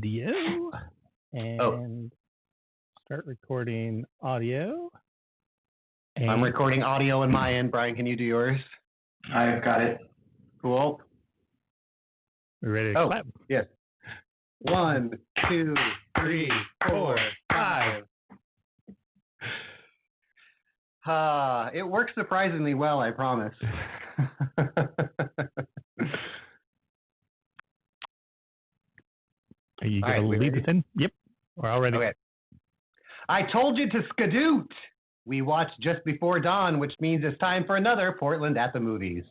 video and start recording audio. And I'm recording audio on my end. Brian, can you do yours? I've got it. Cool. We're ready to clap. Yes. 1, 2, 3, 4, 5. It works surprisingly well, I promise. Are you going to lead this in? Yep. We're all ready. Okay. I told you to skadoot. We watched Just Before Dawn, which means it's time for another Portland at the Movies.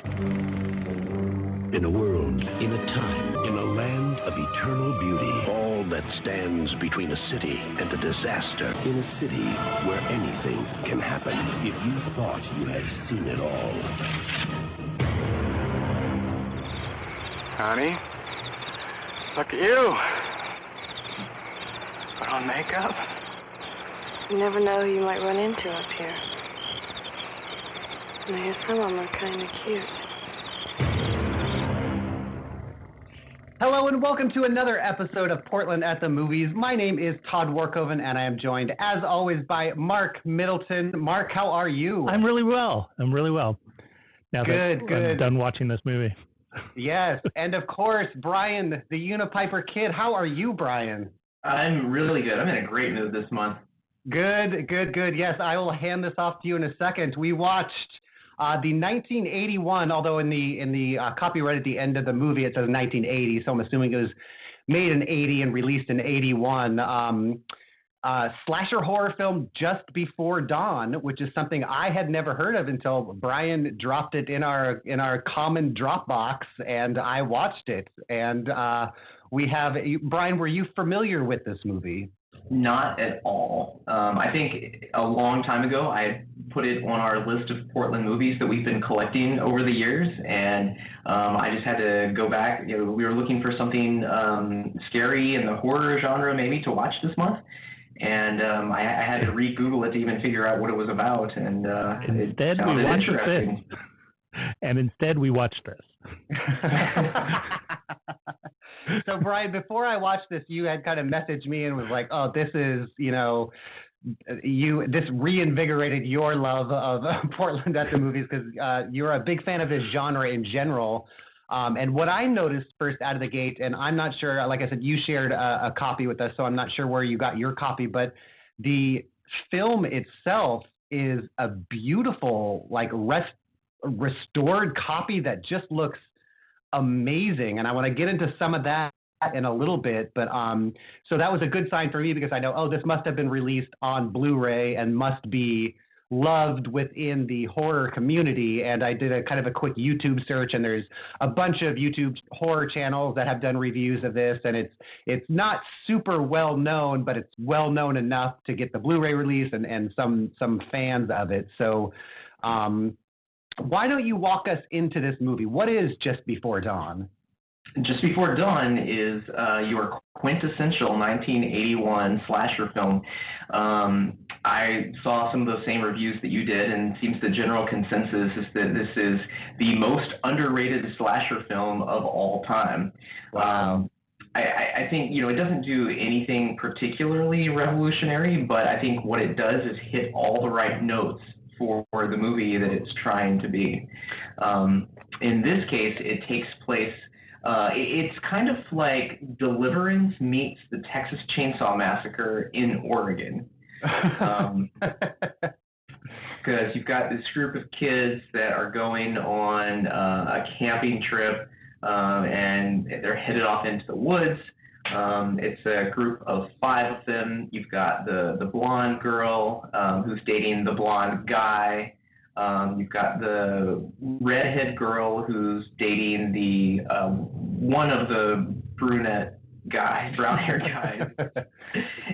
In a world, in a time, in a land of eternal beauty, all that stands between a city and a disaster, in a city where anything can happen if you thought you had seen it all. Honey, look at you. Put on makeup. You never know who you might run into up here. Maybe some of them are kind of cute. Hello and welcome to another episode of Portland at the Movies. My name is Todd Workoven and I am joined, as always, by Mark Middleton. Mark, how are you? I'm really well. Now good. I'm done watching this movie. Yes, and of course, Brian, the Unipiper Kid. How are you, Brian? I'm really good. I'm in a great mood this month. Good. Yes, I will hand this off to you in a second. We watched the 1981, although in the copyright at the end of the movie it says 1980, so I'm assuming it was made in 80 and released in 81. Slasher horror film Just Before Dawn, which is something I had never heard of until Brian dropped it in our common Dropbox, and I watched it. And Brian, were you familiar with this movie? Not at all. I think a long time ago I put it on our list of Portland movies that we've been collecting over the years, and I just had to go back. We were looking for something scary in the horror genre maybe to watch this month, and I had to re-Google it to even figure out what it was about, and instead we watched this. And instead we watched this. So, Brian, before I watched this, you had kind of messaged me and was like, oh, this is, this reinvigorated your love of Portland at the Movies because you're a big fan of this genre in general. And what I noticed first out of the gate, and I'm not sure, like I said, you shared a copy with us, so I'm not sure where you got your copy, but the film itself is a beautiful, restored copy that just looks amazing, and I want to get into some of that in a little bit, but so that was a good sign for me because I know, this must have been released on Blu-ray and must be loved within the horror community. And I did a kind of a quick YouTube search, and there's a bunch of YouTube horror channels that have done reviews of this, and it's not super well known, but it's well known enough to get the Blu-ray release and some fans of it. So why don't you walk us into this movie? What is Just Before Dawn? Just Before Dawn is your quintessential 1981 slasher film. I saw some of the same reviews that you did, and it seems the general consensus is that this is the most underrated slasher film of all time. Wow. I think, it doesn't do anything particularly revolutionary, but I think what it does is hit all the right notes for the movie that it's trying to be. In this case, it takes place, it's kind of like Deliverance meets the Texas Chainsaw Massacre in Oregon. Because you've got this group of kids that are going on a camping trip, and they're headed off into the woods. It's a group of 5 of them. You've got the blonde girl who's dating the blonde guy. You've got the redhead girl who's dating the one of the brunette guy, brown-haired guys.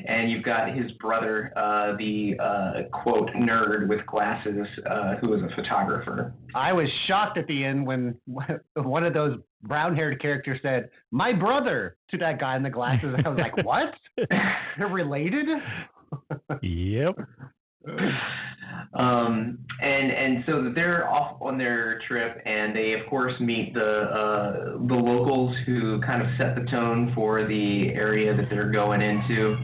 And you've got his brother, the quote nerd with glasses, who is a photographer. I was shocked at the end when one of those brown-haired characters said, "My brother," to that guy in the glasses. I was like, what? They're related? Yep. And so they're off on their trip, and they of course meet the locals who kind of set the tone for the area that they're going into.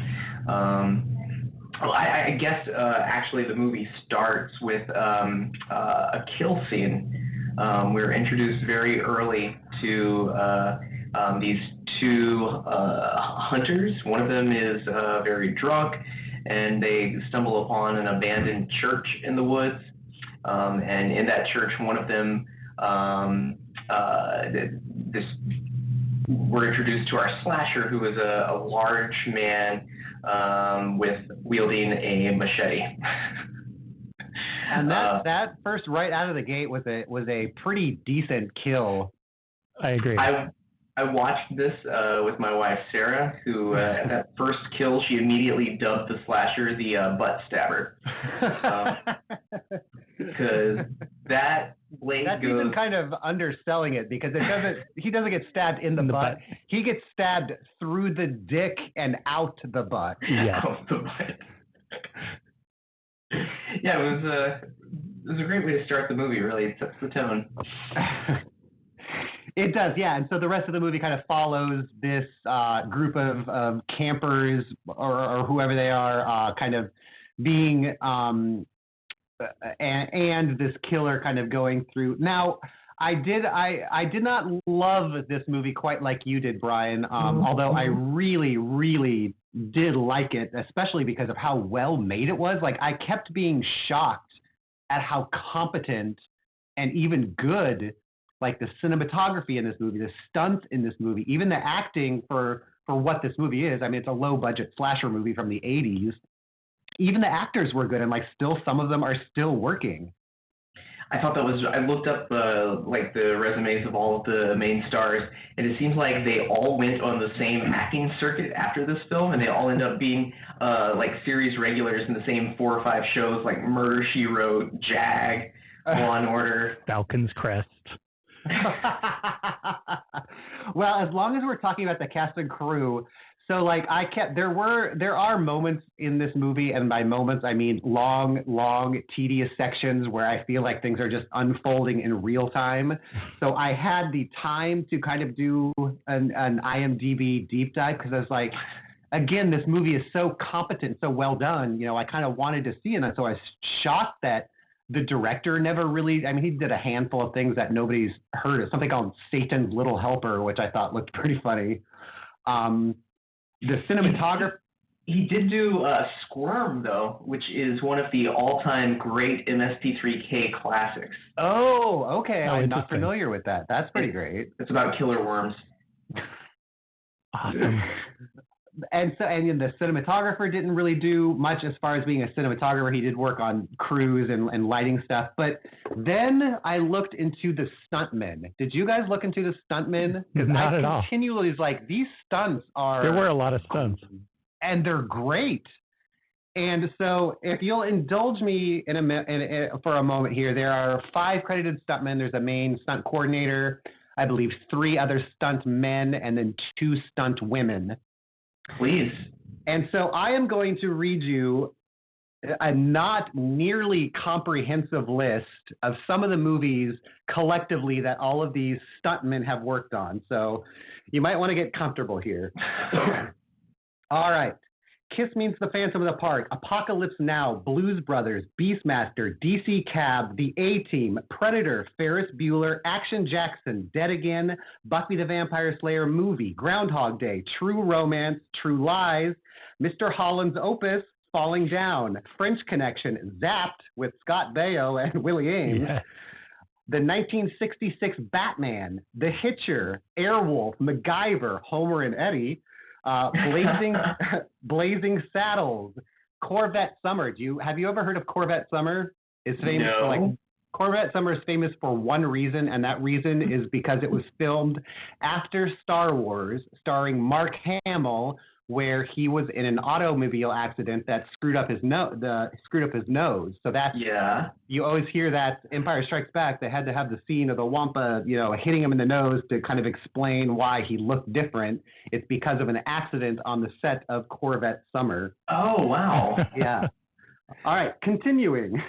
I guess actually the movie starts with a kill scene. We're introduced very early to these two hunters. One of them is very drunk, and they stumble upon an abandoned church in the woods. And in that church, one of them, we're introduced to our slasher, who is a large man with wielding a machete. And that first right out of the gate was a pretty decent kill. I agree. I watched this with my wife Sarah, who at that first kill she immediately dubbed the slasher the butt stabber, because that blade That's goes. even kind of underselling it, because he doesn't get stabbed in the butt. He gets stabbed through the dick and out the butt. Yeah. Out the butt. Yeah, it was a great way to start the movie. Really, it sets the tone. It does, yeah. And so the rest of the movie kind of follows this group of campers or whoever they are, kind of being and this killer kind of going through. Now, I did not love this movie quite like you did, Brian. Although I really, really did like it, especially because of how well made it was. Like, I kept being shocked at how competent and even good, like, the cinematography in this movie, the stunts in this movie, even the acting for what this movie is. I mean, it's a low budget slasher movie from the 80s. Even the actors were good, and like still some of them are still working. I thought that was. I looked up like the resumes of all of the main stars, and it seems like they all went on the same acting circuit after this film, and they all end up being like series regulars in the same 4 or 5 shows, like Murder, She Wrote, Jag, Law and Order, Falcon's Crest. Well, as long as we're talking about the cast and crew, so like there are moments in this movie, and by moments I mean long, tedious sections where I feel like things are just unfolding in real time. So I had the time to kind of do an IMDb deep dive, because I was like, again, this movie is so competent, so well done. You know, I kind of wanted to see it, and so I was shocked that the director never really, I mean, he did a handful of things that nobody's heard of, something called Satan's Little Helper, which I thought looked pretty funny. The cinematographer. He did do Squirm, though, which is one of the all-time great MST3K classics. Oh, okay. Oh, I'm not familiar with that. That's pretty great. It's about killer worms. Awesome. And the cinematographer didn't really do much as far as being a cinematographer. He did work on crews and lighting stuff. But then I looked into the stuntmen. Did you guys look into the stuntmen? Not at all. Continually was like, these stunts are. There were a lot of stunts. And they're great. And so if you'll indulge me for a moment here, there are 5 credited stuntmen. There's a main stunt coordinator, I believe 3 other stunt men, and then 2 stunt women. Please. And so I am going to read you a not nearly comprehensive list of some of the movies collectively that all of these stuntmen have worked on. So you might want to get comfortable here. All right. Kiss Meets the Phantom of the Park, Apocalypse Now, Blues Brothers, Beastmaster, DC Cab, The A-Team, Predator, Ferris Bueller, Action Jackson, Dead Again, Buffy the Vampire Slayer Movie, Groundhog Day, True Romance, True Lies, Mr. Holland's Opus, Falling Down, French Connection, Zapped with Scott Baio and Willie Ames, Yeah. the 1966 Batman, The Hitcher, Airwolf, MacGyver, Homer and Eddie, Blazing Saddles, Corvette Summer. Have you ever heard of Corvette Summer? It's famous for Corvette Summer is famous for one reason, and that reason is because it was filmed after Star Wars, starring Mark Hamill, where he was in an automobile accident that screwed up his nose. So that's you always hear that Empire Strikes Back. They had to have the scene of the Wampa, hitting him in the nose to kind of explain why he looked different. It's because of an accident on the set of Corvette Summer. Oh wow! Yeah. All right, continuing.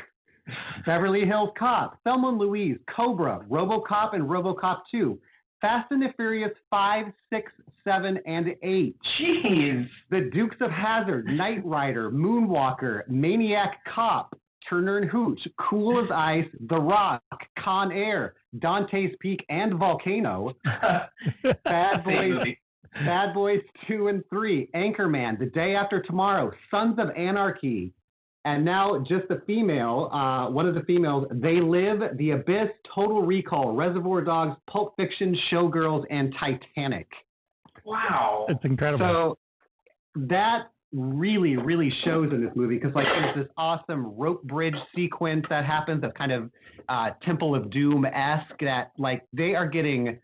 Beverly Hills Cop, Thelma and Louise, Cobra, RoboCop, and RoboCop 2. Fast and the Furious 5, 6, 7, and 8. Jeez. The Dukes of Hazzard, Knight Rider, Moonwalker, Maniac Cop, Turner and Hooch, Cool as Ice, The Rock, Con Air, Dante's Peak, and Volcano. Bad Boys 2 and 3, Anchorman, The Day After Tomorrow, Sons of Anarchy. And now just the female, one of the females, They Live, The Abyss, Total Recall, Reservoir Dogs, Pulp Fiction, Showgirls, and Titanic. Wow. It's incredible. So that really, really shows in this movie because like there's this awesome rope bridge sequence that happens of kind of Temple of Doom-esque that like they are getting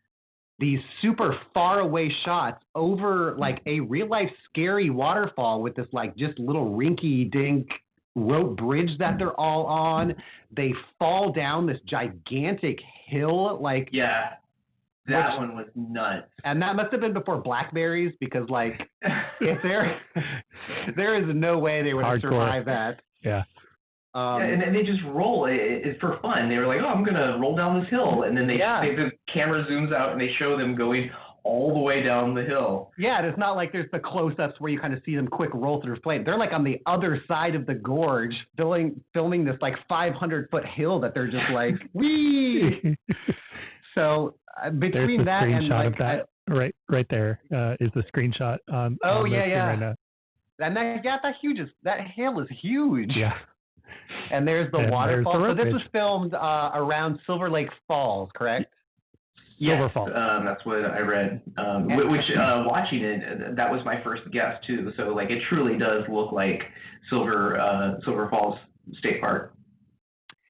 these super far away shots over like a real life scary waterfall with this like just little rinky dink rope bridge that they're all on. They fall down this gigantic hill like that one was nuts. And that must have been before Blackberries because like if there is no way they would have survived that. Yeah. And then they just roll it for fun. They were like, oh, I'm going to roll down this hill. And then the camera zooms out and they show them going all the way down the hill. Yeah, and it's not like there's the close-ups where you kind of see them quick roll through flame. They're like on the other side of the gorge filming this like 500-foot hill that they're just like, wee! So between that and like... Of that. Right there is the screenshot on oh, on yeah. Right now. And that hill is huge. Yeah. And there's the waterfall. So this was filmed around Silver Lake Falls, correct? Silver Falls. That's what I read. Which watching it, that was my first guess too. So like it truly does look like Silver Falls State Park.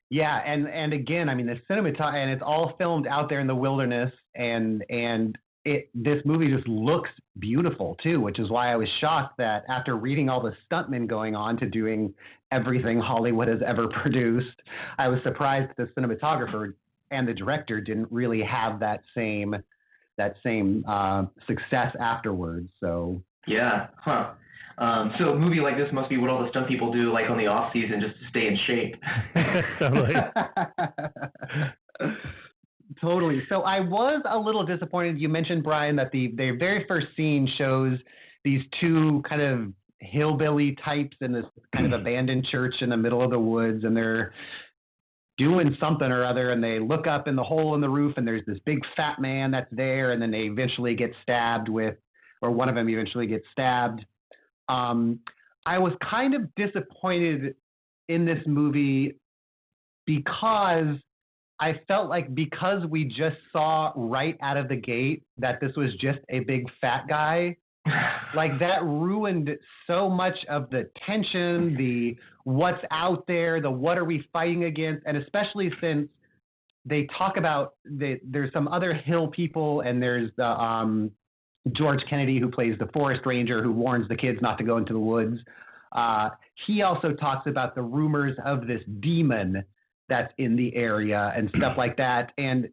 Yeah, and again, I mean the cinematography, and it's all filmed out there in the wilderness, and this movie just looks beautiful too, which is why I was shocked that after reading all the stuntmen going on to doing everything Hollywood has ever produced, I was surprised that the cinematographer and the director didn't really have that same success afterwards. So yeah, so a movie like this must be what all the stunt people do, like on the off season, just to stay in shape. Totally. Totally. So I was a little disappointed. You mentioned, Brian, that the very first scene shows these two kind of hillbilly types in this kind of abandoned church in the middle of the woods, and they're doing something or other, and they look up in the hole in the roof, and there's this big fat man that's there, and then they eventually get stabbed or one of them eventually gets stabbed. I was kind of disappointed in this movie because I felt like because we just saw right out of the gate that this was just a big fat guy, like that ruined so much of the tension, the what's out there, the what are we fighting against, and especially since they talk about there's some other hill people, and there's the George Kennedy who plays the forest ranger who warns the kids not to go into the woods. He also talks about the rumors of this demon that's in the area and stuff like that. And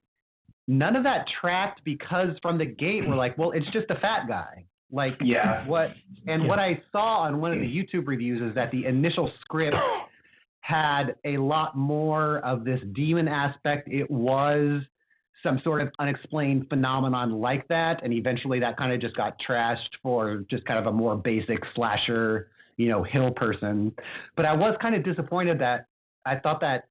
none of that tracked because from the gate we're like, well, it's just a fat guy. Like what I saw on one of the YouTube reviews is that the initial script had a lot more of this demon aspect. It was some sort of unexplained phenomenon like that. And eventually that kind of just got trashed for just kind of a more basic slasher, hill person. But I was kind of disappointed that I thought that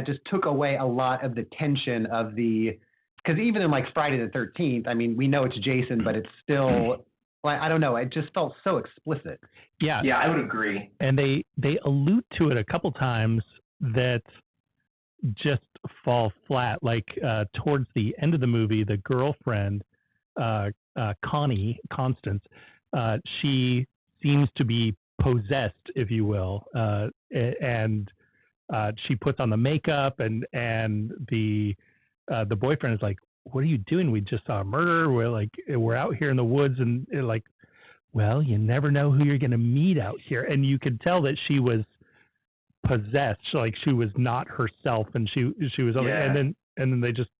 just took away a lot of the tension of because even in like Friday the 13th, I mean, we know it's Jason, but it's still, like, I don't know. It just felt so explicit. Yeah. Yeah, I would agree. And they allude to it a couple times that just fall flat. Like towards the end of the movie, the girlfriend, Constance, she seems to be possessed, if you will, and she puts on the makeup, and the boyfriend is like, "What are you doing? We just saw a murder. We're out here in the woods," and like, well, you never know who you're going to meet out here. And you could tell that she was possessed, like she was not herself, and she was, and then they just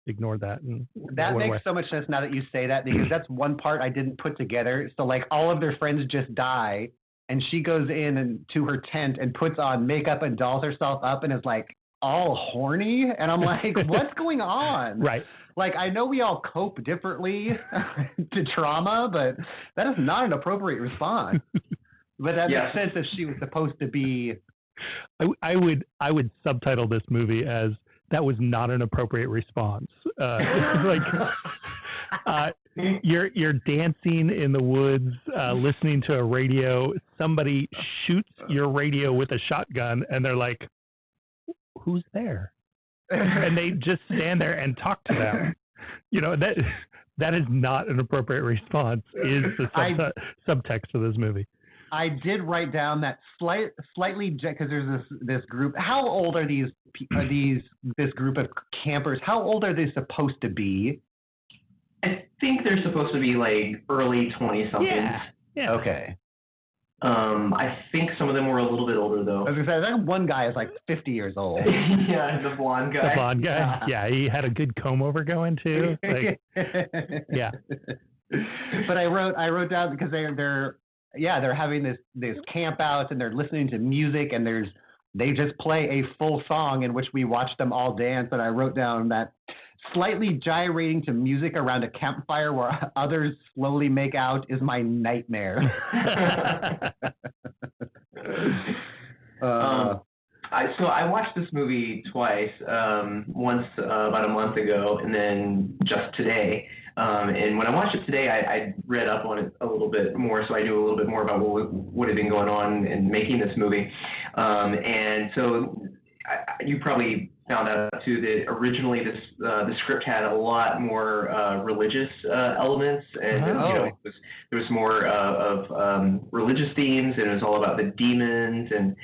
ignored that. And that makes so much sense now that you say that, because that's one part I didn't put together. So like all of their friends just die, and she goes in and to her tent and puts on makeup and dolls herself up and is like all horny. And I'm like, what's going on? Right. Like, I know we all cope differently to trauma, but that is not an appropriate response. But that makes sense if she was supposed to be. I would subtitle this movie as "That was not an appropriate response." You're dancing in the woods, listening to a radio. Somebody shoots your radio with a shotgun, and they're like, "Who's there?" And they just stand there and talk to them. That is not an appropriate response. Is the subtext of this movie? I did write down that slightly because there's this group. How old are this group of campers? How old are they supposed to be? I think they're supposed to be like early 20-somethings. Yeah. Okay. I think some of them were a little bit older though. I was gonna say, that one guy is like 50 years old. Yeah, the blonde guy. The blonde guy. Yeah, he had a good comb over going too. Like, yeah. But I wrote down because they're having this camp out and they're listening to music and they just play a full song in which we watch them all dance. And I wrote down that slightly gyrating to music around a campfire where others slowly make out is my nightmare. So I watched this movie twice, once about a month ago and then just today. And when I watched it today, I read up on it a little bit more, so I knew a little bit more about what had been going on in making this movie. And so you probably found out too that originally the script had a lot more religious elements, and there was more of religious themes, and it was all about the demons, and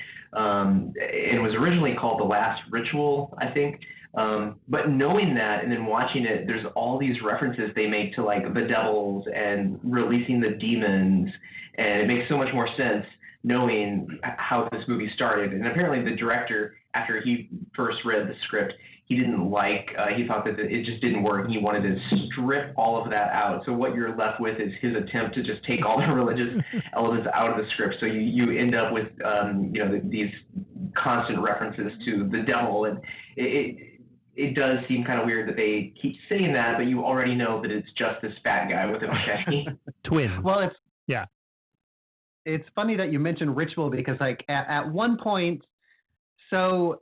it was originally called The Last Ritual, I think. But knowing that and then watching it, there's all these references they make to like the devils and releasing the demons, and it makes so much more sense knowing how this movie started. And apparently the director, after he first read the script, he thought that it just didn't work, and he wanted to strip all of that out. So what you're left with is his attempt to just take all the religious elements out of the script. So you end up with these constant references to the devil, and it does seem kind of weird that they keep saying that, but you already know that it's just this fat guy with a machete. Twins. Well, it's funny that you mentioned ritual because like at one point, so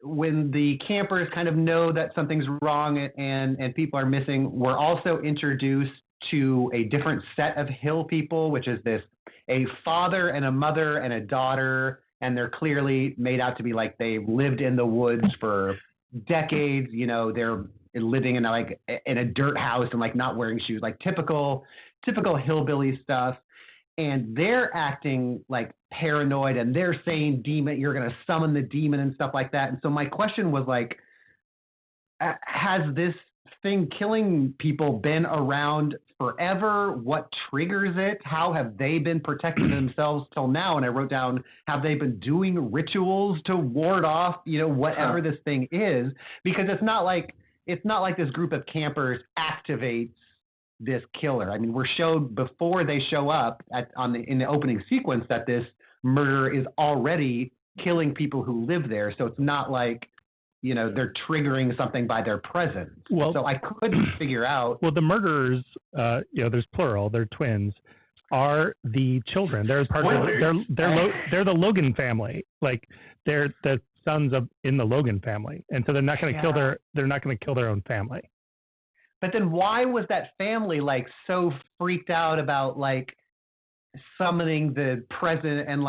when the campers kind of know that something's wrong and people are missing, we're also introduced to a different set of hill people, which is a father and a mother and a daughter, and they're clearly made out to be like they've lived in the woods for decades. They're living in a dirt house and like not wearing shoes, like typical hillbilly stuff. And they're acting like paranoid, and they're saying demon, you're going to summon the demon and stuff like that. And so my question was like, has this thing killing people been around forever? What triggers it? How have they been protecting themselves till now? And I wrote down, have they been doing rituals to ward off, whatever this thing is? Because it's not like this group of campers activates this killer. I mean, we're showed before they show up in the opening sequence that this murderer is already killing people who live there. So it's not like, they're triggering something by their presence. Well, so I couldn't figure out. Well, the murderers, there's plural, they're twins, are the children. They're part of they're the Logan family. Like they're the sons in the Logan family, and so they're not going to kill their own family. But then why was that family like so freaked out about like summoning the present and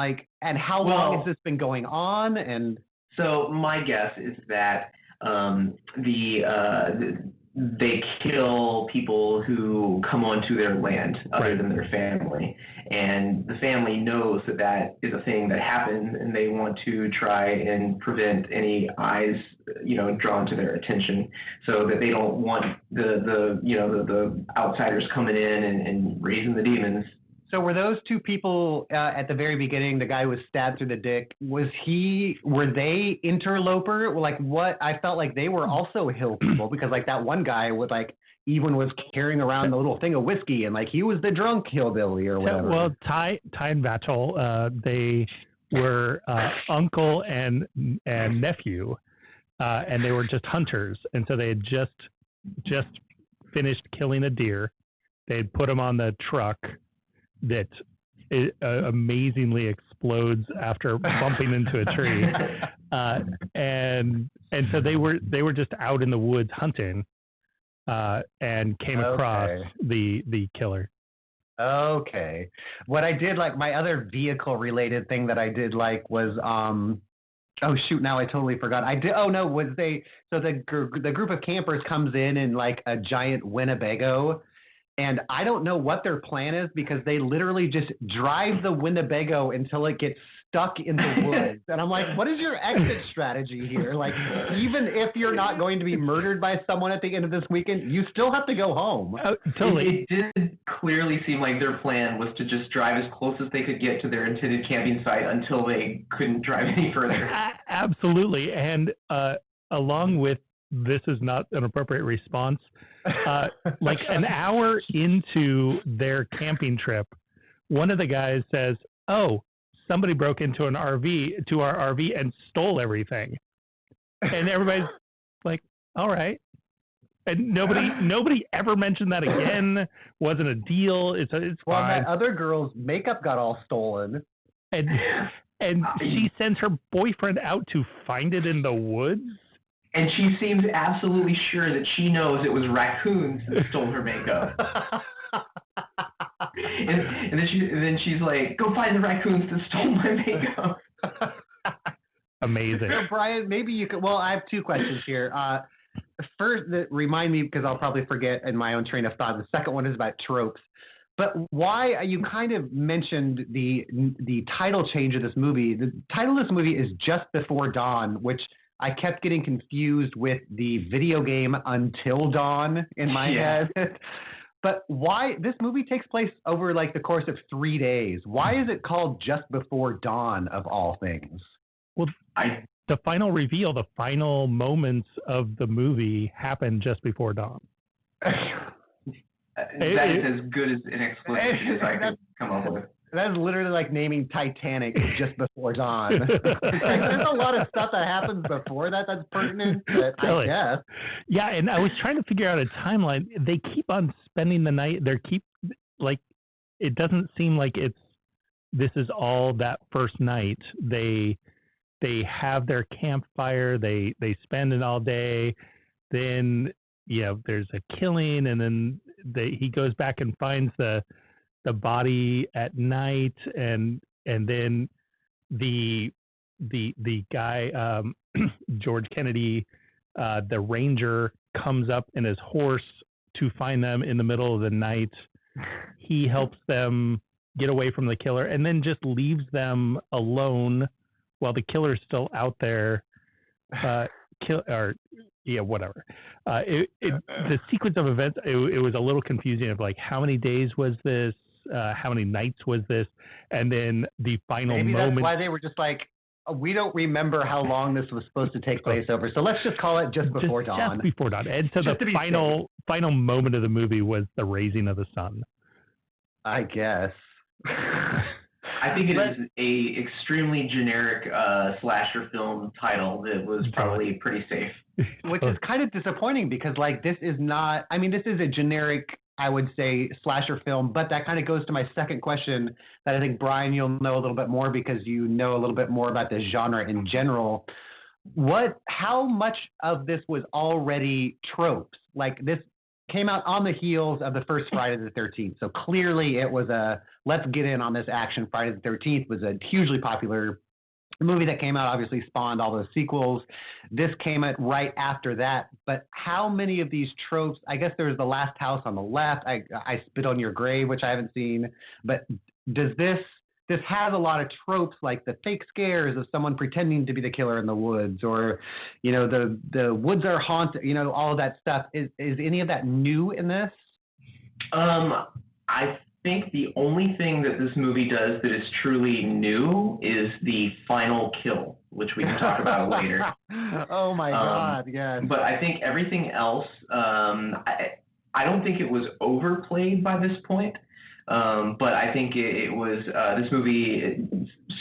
how long has this been going on? And so my guess is that they kill people who come onto their land other than their family, and the family knows that is a thing that happens, and they want to try and prevent any eyes drawn to their attention, so that they don't want the outsiders coming in and raising the demons. So were those two people at the very beginning, the guy who was stabbed through the dick, were they interloper? Like what? I felt like they were also hill people because like that one guy would like even was carrying around the little thing of whiskey, and like he was the drunk hillbilly or whatever. Well, Ty and Vattel, they were uncle and nephew, and they were just hunters, and so they had just finished killing a deer. They had put him on the truck that amazingly explodes after bumping into a tree, and so they were just out in the woods hunting, and came across the killer. Okay. What I did like, my other vehicle related thing that I did like was oh shoot, now I totally forgot. So the group of campers comes in like a giant Winnebago, and I don't know what their plan is because they literally just drive the Winnebago until it gets stuck in the woods. And I'm like, what is your exit strategy here? Like, even if you're not going to be murdered by someone at the end of this weekend, you still have to go home. Totally. It did clearly seem like their plan was to just drive as close as they could get to their intended camping site until they couldn't drive any further. Absolutely. And along with this is not an appropriate response, like an hour into their camping trip, one of the guys says, "Oh, somebody broke into our RV and stole everything." And everybody's like, "All right." And nobody ever mentioned that again. Wasn't a deal. It's well, fine. that other girl's makeup got all stolen. And she sends her boyfriend out to find it in the woods. And she seems absolutely sure that she knows it was raccoons that stole her makeup. and then she's like, "Go find the raccoons that stole my makeup." Amazing. So Brian, maybe you could. Well, I have two questions here. First, remind me because I'll probably forget in my own train of thought. The second one is about tropes. But why you kind of mentioned the title change of this movie. The title of this movie is Just Before Dawn, which I kept getting confused with the video game Until Dawn in my head. But why this movie takes place over like the course of 3 days? Why is it called Just Before Dawn of all things? Well, the final reveal, the final moments of the movie happen just before dawn. That is as good as an explanation as I could come up with. That's literally like naming Titanic Just Before Dawn. There's a lot of stuff that happens before that's pertinent, but I guess. Yeah, and I was trying to figure out a timeline. They keep on spending the night. It doesn't seem like this is all that first night. They have their campfire. They spend it all day. Then there's a killing, and then he goes back and finds the body at night, and then the guy George Kennedy, the ranger, comes up in his horse to find them in the middle of the night. He helps them get away from the killer, and then just leaves them alone while the killer's still out there. Whatever. The sequence of events, it was a little confusing of like how many days was this, how many nights was this, and then the final moment. Maybe that's why they were just like, we don't remember how long this was supposed to take place over, so let's just call it Just Before Dawn. Just Before Dawn. And so the final moment of the movie was the raising of the sun. I guess. I think it is a extremely generic slasher film title that was probably pretty safe. Which is kind of disappointing because like this is a generic, I would say, slasher film, but that kind of goes to my second question that I think, Brian, you'll know a little bit more because you know a little bit more about the genre in general. How much of this was already tropes? Like this came out on the heels of the first Friday the 13th. So clearly it was let's get in on this action. Friday the 13th was a hugely popular movie that came out, obviously spawned all those sequels. This came out right after that. But how many of these tropes, I guess there's The Last House on the Left, I Spit on Your Grave, which I haven't seen. But does this has a lot of tropes like the fake scares of someone pretending to be the killer in the woods, or, the woods are haunted, all of that stuff. Is any of that new in this? I think the only thing that this movie does that is truly new is the final kill, which we can talk about later. Oh my God, yes. But I think everything else, I don't think it was overplayed by this point. But I think it was this movie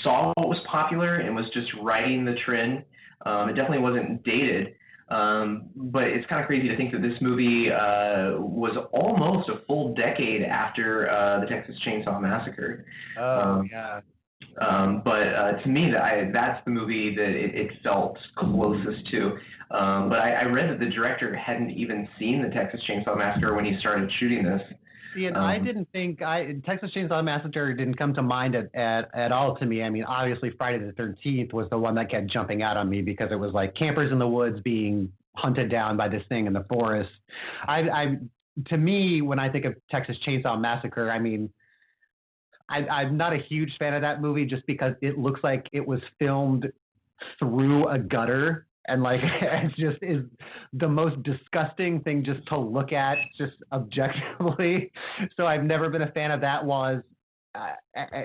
saw what was popular and was just riding the trend. It definitely wasn't dated, but it's kind of crazy to think that this movie was almost a full decade after the Texas Chainsaw Massacre. Yeah. But to me, that's the movie that it felt closest to. But I read that the director hadn't even seen the Texas Chainsaw Massacre when he started shooting this. See, and I didn't think Texas Chainsaw Massacre didn't come to mind at all to me. I mean, obviously Friday the 13th was the one that kept jumping out on me because it was like campers in the woods being hunted down by this thing in the forest. To me, when I think of Texas Chainsaw Massacre, I mean, I'm not a huge fan of that movie just because it looks like it was filmed through a gutter. And like, it just is the most disgusting thing just to look at, just objectively. So I've never been a fan of that. Was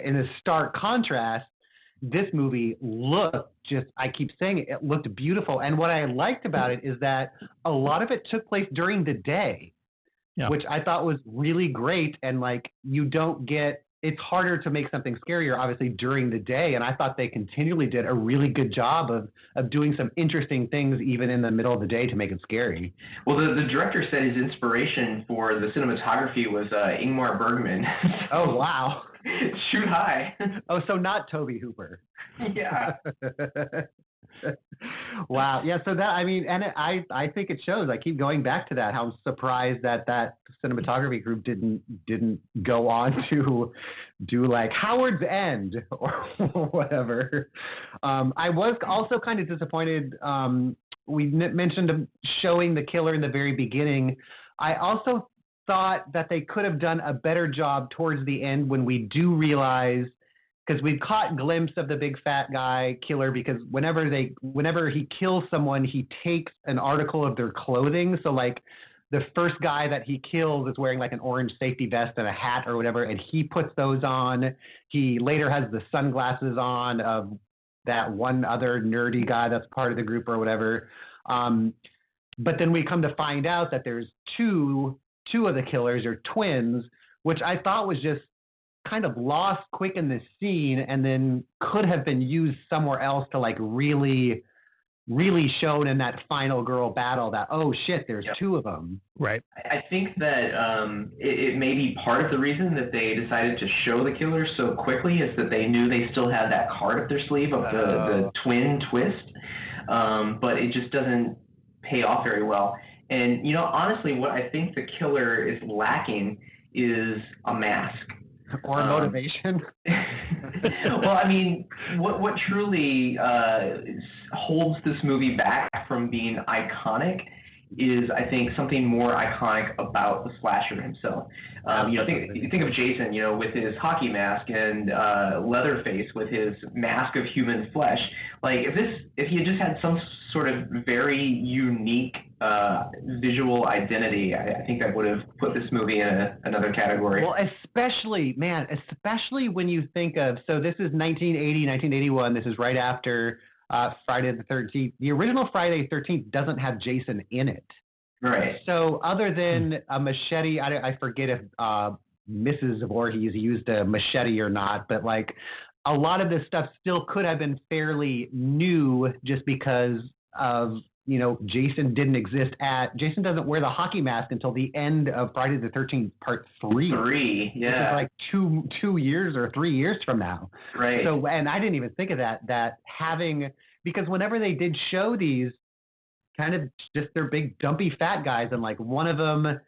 in a stark contrast, this movie looked I keep saying it looked beautiful. And what I liked about it is that a lot of it took place during the day, which I thought was really great. And like, you don't get, it's harder to make something scarier, obviously, during the day. And I thought they continually did a really good job of doing some interesting things, even in the middle of the day, to make it scary. Well, the director said his inspiration for the cinematography was Ingmar Bergman. Oh, wow. Shoot high. Oh, so not Tobe Hooper. Yeah. Wow. Yeah. So that, I mean, and I think it shows. I keep going back to that. How I'm surprised that cinematography group didn't go on to do like Howard's End or whatever. I was also kind of disappointed. We mentioned showing the killer in the very beginning. I also thought that they could have done a better job towards the end when we do realize, because we've caught glimpse of the big fat guy killer, because whenever he kills someone, he takes an article of their clothing. So like the first guy that he kills is wearing like an orange safety vest and a hat or whatever, and he puts those on. He later has the sunglasses on of that one other nerdy guy that's part of the group or whatever. But then we come to find out that there's two of the killers are twins, which I thought was just kind of lost quick in this scene, and then could have been used somewhere else to like really shown in that final girl battle that, oh shit, there's two of them. Right. I think that it may be part of the reason that they decided to show the killer so quickly is that they knew they still had that card up their sleeve of the twin twist, but it just doesn't pay off very well. And, you know, honestly, what I think the killer is lacking is a mask. Or motivation. Well, I mean, what truly holds this movie back from being iconic is, I think, something more iconic about the slasher himself. You know, think of Jason, you know, with his hockey mask, and Leatherface with his mask of human flesh. Like, if he had just had some sort of very unique visual identity, I think that would have put this movie in another category. Well, especially when you think of, so this is 1980, 1981. This is right after Friday the 13th. The original Friday the 13th doesn't have Jason in it. Right. So other than a machete, I forget if Mrs. Voorhees used a machete or not, but like a lot of this stuff still could have been fairly new just because of, you know, Jason doesn't wear the hockey mask until the end of Friday the 13th Part 3. Yeah. Which is like 2 years or 3 years from now. Right. So, and I didn't even think of that having, because whenever they did show these kind of just they're big dumpy fat guys, and like one of them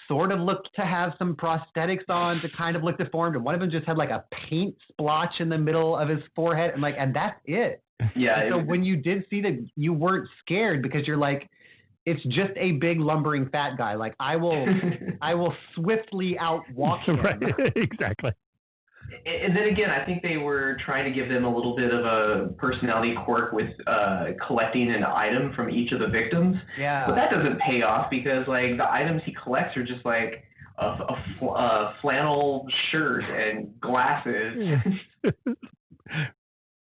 sort of looked to have some prosthetics on to kind of look deformed, and one of them just had like a paint splotch in the middle of his forehead, and that's it. Yeah. And so when you did see that, you weren't scared because you're like, it's just a big lumbering fat guy. Like I will swiftly outwalk him. Right. Exactly. And then again, I think they were trying to give them a little bit of a personality quirk with collecting an item from each of the victims. Yeah. But that doesn't pay off because like the items he collects are just like a flannel shirt and glasses.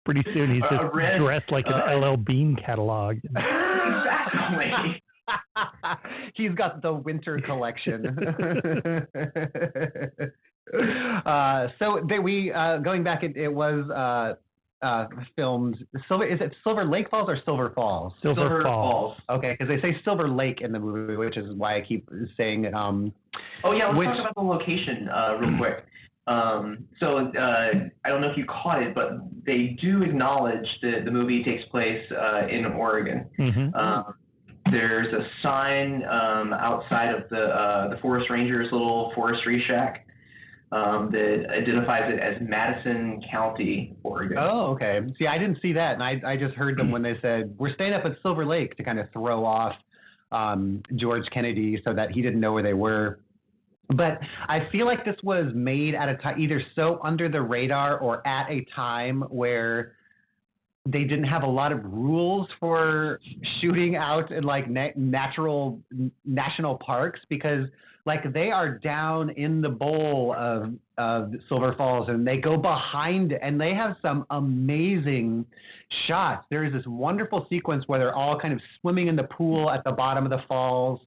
Pretty soon he's just dressed like an LL Bean catalog. Exactly. He's got the winter collection. Going back, it was filmed. Is it Silver Lake Falls or Silver Falls? Silver Falls. Okay, because they say Silver Lake in the movie, which is why I keep saying it. Oh yeah, let's talk about the location real quick. I don't know if you caught it, but they do acknowledge that the movie takes place in Oregon. Mm-hmm. There's a sign outside of the forest ranger's little forestry shack that identifies it as Madison County, Oregon. Oh, okay. See, I didn't see that, and I just heard them when they said, we're staying up at Silver Lake, to kind of throw off George Kennedy so that he didn't know where they were. But I feel like this was made at a time either so under the radar or at a time where they didn't have a lot of rules for shooting out in like national parks, because like they are down in the bowl of Silver Falls and they go behind it and they have some amazing shots. There is this wonderful sequence where they're all kind of swimming in the pool at the bottom of the falls,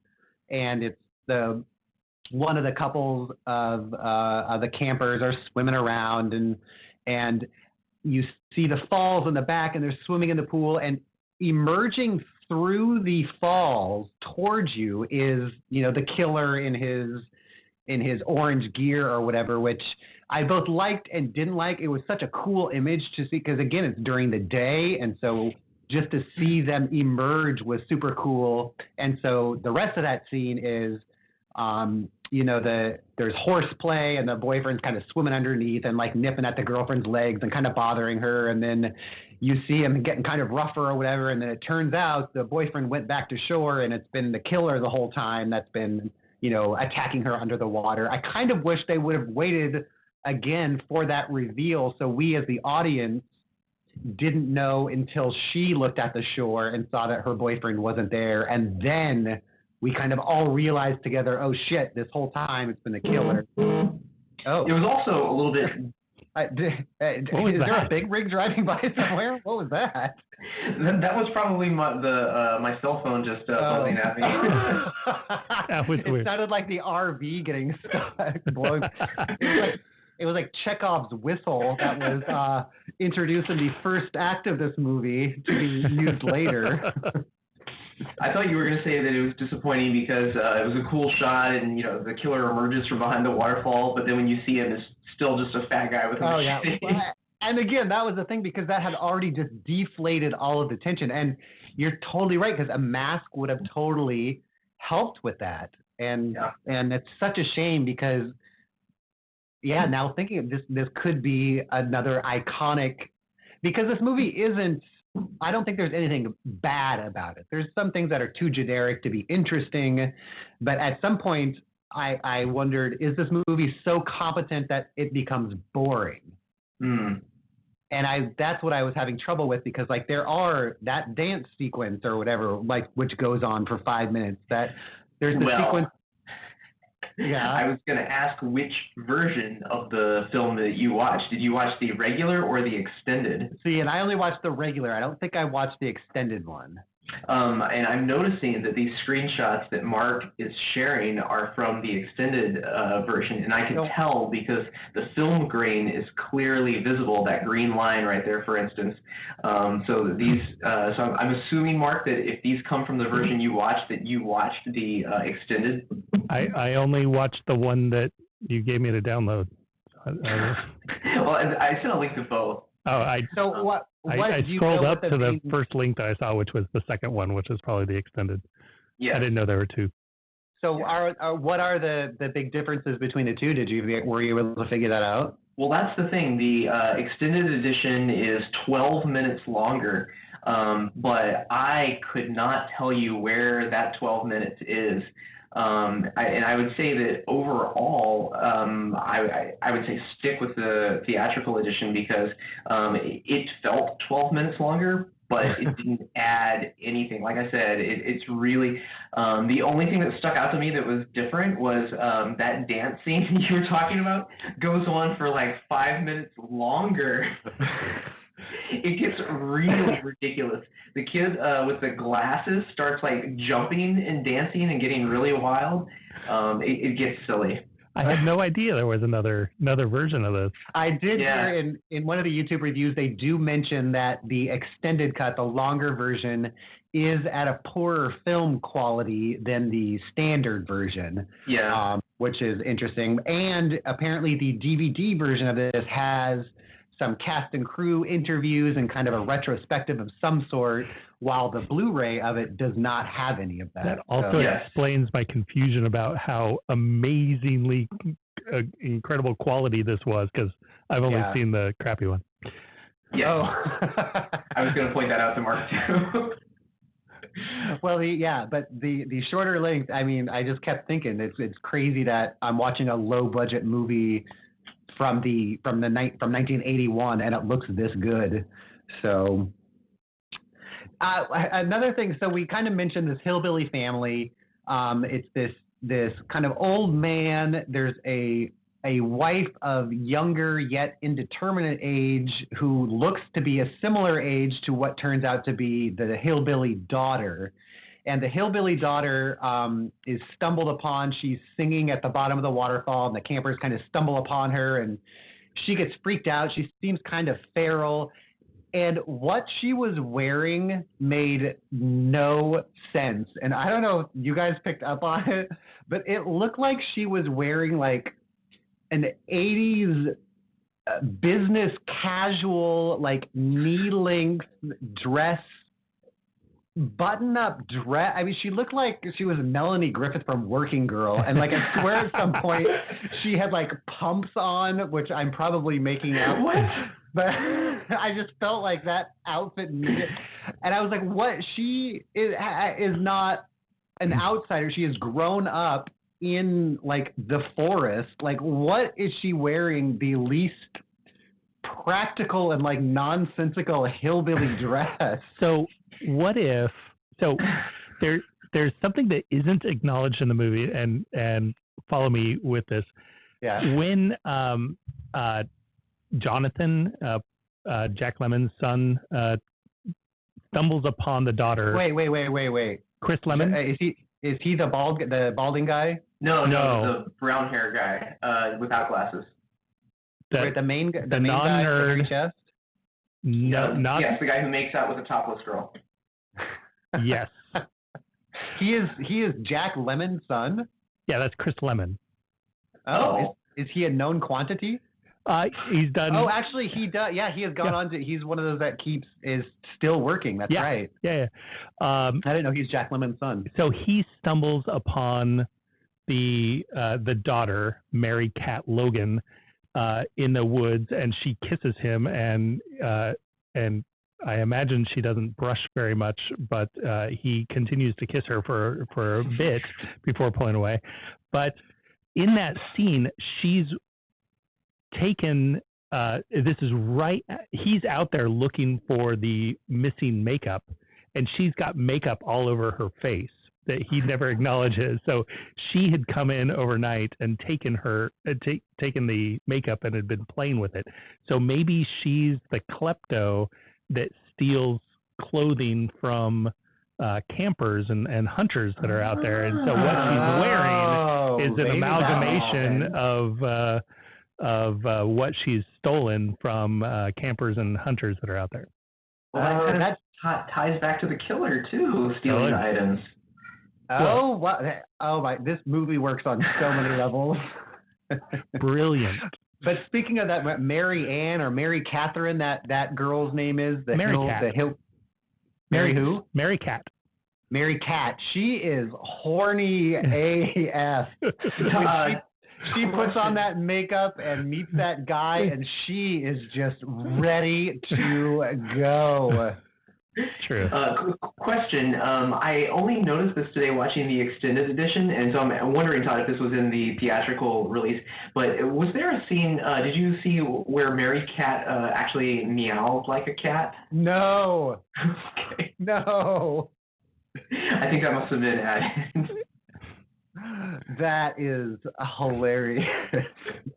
and it's one of the couples of the campers are swimming around, and you see the falls in the back, and they're swimming in the pool, and emerging through the falls towards you is, the killer in his orange gear or whatever, which I both liked and didn't like. It was such a cool image to see, because again, it's during the day, and so just to see them emerge was super cool. And so the rest of that scene is, there's horseplay and the boyfriend's kind of swimming underneath and like nipping at the girlfriend's legs and kind of bothering her. And then you see him getting kind of rougher or whatever. And then it turns out the boyfriend went back to shore and it's been the killer the whole time that's been, attacking her under the water. I kind of wish they would have waited again for that reveal, so we as the audience didn't know until she looked at the shore and saw that her boyfriend wasn't there. And then we kind of all realized together, oh shit, this whole time it's been the killer. Oh. It was also a little bit... is there a big rig driving by somewhere? What was that? That was probably my cell phone just buzzing at me. That was weird. It sounded like the RV getting stuck. It was like Chekhov's whistle that was introduced in the first act of this movie to be used later. I thought you were going to say that it was disappointing because it was a cool shot and, the killer emerges from behind the waterfall, but then when you see him, it's still just a fat guy with a machete. Yeah. And again, that was the thing, because that had already just deflated all of the tension. And you're totally right, because a mask would have totally helped with that. And it's such a shame because, now thinking of this could be another iconic, because this movie isn't, I don't think there's anything bad about it. There's some things that are too generic to be interesting, but at some point I wondered, is this movie so competent that it becomes boring? And that's what I was having trouble with, because like there are that dance sequence or whatever, like which goes on for 5 minutes, that there's the sequence. Yeah. I was going to ask which version of the film that you watched. Did you watch the regular or the extended? See, and I only watched the regular. I don't think I watched the extended one. And I'm noticing that these screenshots that Mark is sharing are from the extended version, and I can tell because the film grain is clearly visible, that green line right there, for instance. So I'm assuming, Mark, that if these come from the version you watched, that you watched the extended. I only watched the one that you gave me to download. Well, I sent a link to both. I scrolled up to the first link that I saw, which was the second one, which is probably the extended. Yeah. I didn't know there were two. So what are the big differences between the two? Were you able to figure that out? Well, that's the thing. The extended edition is 12 minutes longer, but I could not tell you where that 12 minutes is. And I would say that overall, I would say stick with the theatrical edition because it felt 12 minutes longer, but it didn't add anything. Like I said, it's really the only thing that stuck out to me that was different was that dance scene you were talking about goes on for like 5 minutes longer. it gets really ridiculous. The kid with the glasses starts like jumping and dancing and getting really wild. It gets silly. I had no idea there was another version of this. I did hear in one of the YouTube reviews, they do mention that the extended cut, the longer version, is at a poorer film quality than the standard version. Yeah. Which is interesting. And apparently the DVD version of this has some cast and crew interviews and kind of a retrospective of some sort, while the Blu-ray of it does not have any of that. That also explains my confusion about how amazingly incredible quality this was, because I've only seen the crappy one. Yeah. Oh. I was going to point that out to Mark too. Well, but the shorter length, I mean, I just kept thinking it's crazy that I'm watching a low budget movie from 1981 and it looks this good. So another thing, so we kind of mentioned this hillbilly family. It's this kind of old man. There's a wife of younger yet indeterminate age who looks to be a similar age to what turns out to be the hillbilly daughter. And the hillbilly daughter is stumbled upon. She's singing at the bottom of the waterfall, and the campers kind of stumble upon her, and she gets freaked out. She seems kind of feral. And what she was wearing made no sense. And I don't know if you guys picked up on it, but it looked like she was wearing like an 80s business casual, like knee-length dress, button-up dress. I mean, she looked like she was Melanie Griffith from Working Girl. And like I swear at some point she had like pumps on, which I'm probably making out. What? But I just felt like that outfit needed. And I was like, what? She is not an outsider. She has grown up in like the forest. Like, what is she wearing the least practical and like nonsensical hillbilly dress? So what if, there's something that isn't acknowledged in the movie, and follow me with this. Yeah. When Jonathan, Jack Lemmon's son, stumbles upon the daughter. Wait. Chris Lemmon? Is he the balding guy? No, the brown hair guy without glasses. The main guy with the non-nerd hairy chest? No, not yes, the guy who makes out with a topless girl. Yes. He is Jack Lemmon's son? Yeah, that's Chris Lemmon. Oh. Is he a known quantity? He's done. Oh, actually, he does. Yeah, he has gone on to. He's one of those that is still working. That's right. Yeah. I didn't know he's Jack Lemmon's son. So he stumbles upon the daughter, Mary Cat Logan, in the woods, and she kisses him, and I imagine she doesn't brush very much, but he continues to kiss her for a bit before pulling away. But in that scene, she's taken, this is right, he's out there looking for the missing makeup, and she's got makeup all over her face that he never acknowledges. So she had come in overnight and taken the makeup and had been playing with it. So maybe she's the klepto that steals clothing from campers and hunters that are out there. And so what she's wearing is an amalgamation of what she's stolen from campers and hunters that are out there. Well, that ties back to the killer too, stealing items. Oh, my! This movie works on so many levels. Brilliant. But speaking of that, Mary Ann or Mary Catherine, that girl's name is Mary Cat. Mary who? Mary Cat. Mary Cat. She is horny AF. She puts on that makeup and meets that guy, and she is just ready to go. True. Question. I only noticed this today watching the extended edition, and so I'm wondering, Todd, if this was in the theatrical release. But was there a scene, did you see where Mary Cat actually meowed like a cat? No. Okay. No. I think that must have been added. That is hilarious.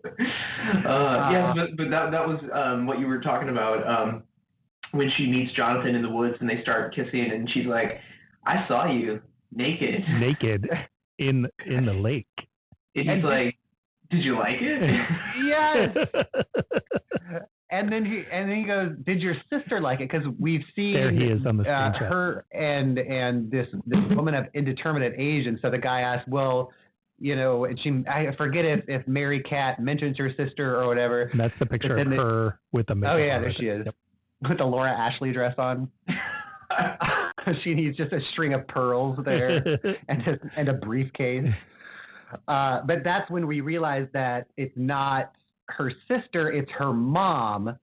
Yes, but that was what you were talking about. when she meets Jonathan in the woods and they start kissing, and she's like, "I saw you naked." Naked in the lake. And he's like, "Did you like it?" Yes. And then he goes, "Did your sister like it?" Because we've seen there he is on the screenshot. her and this woman of indeterminate age, and so the guy asked, "Well, and I forget if Mary Cat mentions her sister or whatever." And that's the picture of her with the makeup. Oh yeah, there she is, with the Laura Ashley dress on. She needs just a string of pearls there and a briefcase. But that's when we realize that it's not her sister, it's her mom,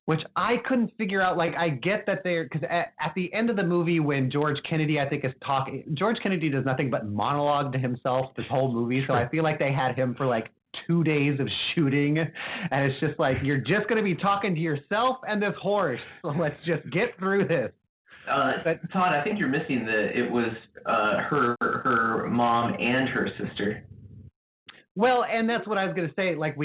which I couldn't figure out. Like, I get that because at the end of the movie, when George Kennedy, I think, is talking, George Kennedy does nothing but monologue to himself this whole movie. So I feel like they had him for like 2 days of shooting. And it's just like, you're just going to be talking to yourself and this horse. So let's just get through this. But Todd, I think you're missing it was her mom and her sister. Well, and that's what I was going to say. Like